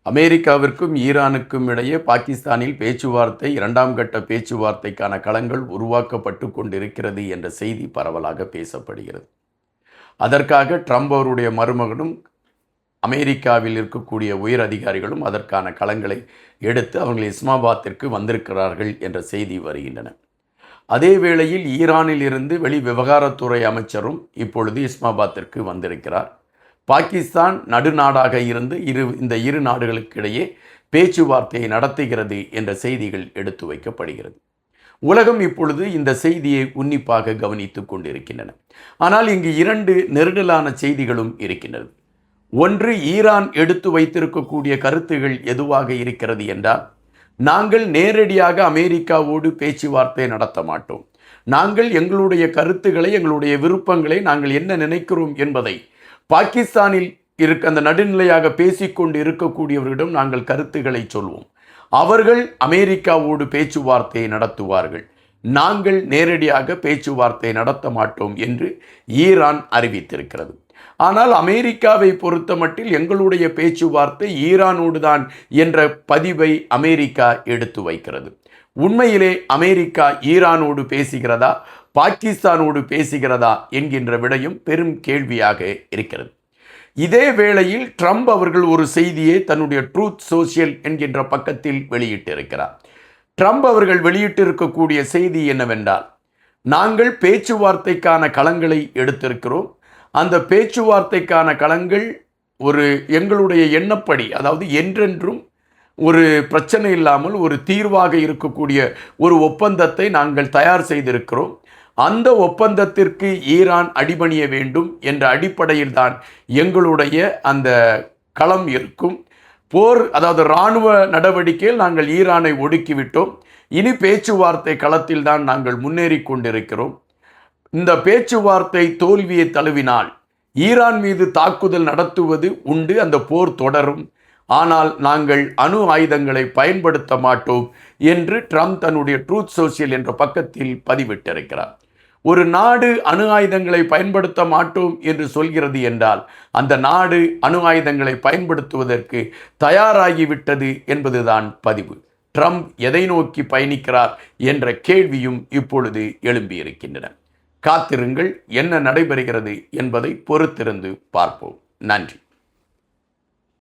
அமெரிக்காவிற்கும் ஈரானுக்கும் இடையே பாகிஸ்தானில் பேச்சுவார்த்தை, இரண்டாம் கட்ட பேச்சுவார்த்தைக்கான களங்கள் உருவாக்கப்பட்டு கொண்டிருக்கிறது என்ற செய்தி பரவலாக பேசப்படுகிறது. அதற்காக ட்ரம்ப் அவருடைய மருமகனும் அமெரிக்காவில் இருக்கக்கூடிய உயர் அதிகாரிகளும் அதற்கான களங்களை எடுத்து அவர்கள் இஸ்லாமாபாத்திற்கு வந்திருக்கிறார்கள் என்ற செய்தி வருகின்றன. அதே வேளையில் ஈரானில் இருந்து வெளி விவகாரத்துறை அமைச்சரும் இப்பொழுது இஸ்லாமாபாத்திற்கு வந்திருக்கிறார். பாகிஸ்தான் நடுநாடாக இருந்து இந்த இரு நாடுகளுக்கிடையே பேச்சுவார்த்தையை நடத்துகிறது என்ற செய்திகள் எடுத்து வைக்கப்படுகிறது. உலகம் இப்பொழுது இந்த செய்தியை உன்னிப்பாக கவனித்துக் கொண்டிருக்கின்றன. ஆனால் இங்கு இரண்டு நெருடலான செய்திகளும் இருக்கின்றது. ஒன்று, ஈரான் எடுத்து வைத்திருக்கக்கூடிய கருத்துகள் எதுவாக இருக்கிறது என்றால், நாங்கள் நேரடியாக அமெரிக்காவோடு பேச்சுவார்த்தை நடத்த மாட்டோம், நாங்கள் எங்களுடைய கருத்துக்களை, எங்களுடைய விருப்பங்களை, நாங்கள் என்ன நினைக்கிறோம் என்பதை பாகிஸ்தானில் அந்த நடுநிலையாக பேசிக்கொண்டு இருக்கக்கூடியவர்களிடம் நாங்கள் கருத்துக்களை சொல்வோம், அவர்கள் அமெரிக்காவோடு பேச்சுவார்த்தையை நடத்துவார்கள், நாங்கள் நேரடியாக பேச்சுவார்த்தை நடத்த மாட்டோம் என்று ஈரான் அறிவித்திருக்கிறது. ஆனால் அமெரிக்காவை பொறுத்த மட்டில் எங்களுடைய பேச்சுவார்த்தை ஈரானோடு தான் என்ற பதிவை அமெரிக்கா எடுத்து வைக்கிறது. உண்மையிலே அமெரிக்கா ஈரானோடு பேசுகிறதா, பாகிஸ்தானோடு பேசுகிறதா என்கின்ற விடயம் பெரும் கேள்வியாக இருக்கிறது. இதே வேளையில் ட்ரம்ப் அவர்கள் ஒரு செய்தியை தன்னுடைய ட்ரூத் சோஷியல் என்கின்ற பக்கத்தில் வெளியிட்டிருக்கிறார். ட்ரம்ப் அவர்கள் வெளியிட்டிருக்கக்கூடிய செய்தி என்னவென்றால், நாங்கள் பேச்சுவார்த்தைக்கான களங்களை எடுத்திருக்கிறோம், அந்த பேச்சுவார்த்தைக்கான களங்கள் ஒரு எங்களுடைய எண்ணப்படி, அதாவது என்றென்றும் ஒரு பிரச்சனை இல்லாமல் ஒரு தீர்வாக இருக்கக்கூடிய ஒரு ஒப்பந்தத்தை நாங்கள் தயார் செய்திருக்கிறோம், அந்த ஒப்பந்தத்திற்கு ஈரான் அடிபணிய வேண்டும் என்ற அடிப்படையில் தான் எங்களுடைய அந்த களம் இருக்கும். போர், அதாவது இராணுவ நடவடிக்கையில் நாங்கள் ஈரானை ஒடுக்கிவிட்டோம், இனி பேச்சுவார்த்தை களத்தில் தான் நாங்கள் முன்னேறி கொண்டிருக்கிறோம். இந்த பேச்சுவார்த்தை தோல்வியை தழுவினால் ஈரான் மீது தாக்குதல் நடத்துவது உண்டு, அந்த போர் தொடரும், ஆனால் நாங்கள் அணு ஆயுதங்களை பயன்படுத்த மாட்டோம் என்று ட்ரம்ப் தன்னுடைய ட்ரூத் சோஷியல் என்ற பக்கத்தில் பதிவிட்டிருக்கிறார். ஒரு நாடு அணு ஆயுதங்களை பயன்படுத்த மாட்டோம் என்று சொல்கிறது என்றால் அந்த நாடு அணு ஆயுதங்களை பயன்படுத்துவதற்கு தயாராகிவிட்டது என்பதுதான் பதிவு. ட்ரம்ப் எதை நோக்கி பயணிக்கிறார் என்ற கேள்வியும் இப்பொழுது எழும்பியிருக்கின்றன. காத்திருங்கள், என்ன நடைபெறுகிறது என்பதை பொறுத்திருந்து பார்ப்போம். நன்றி.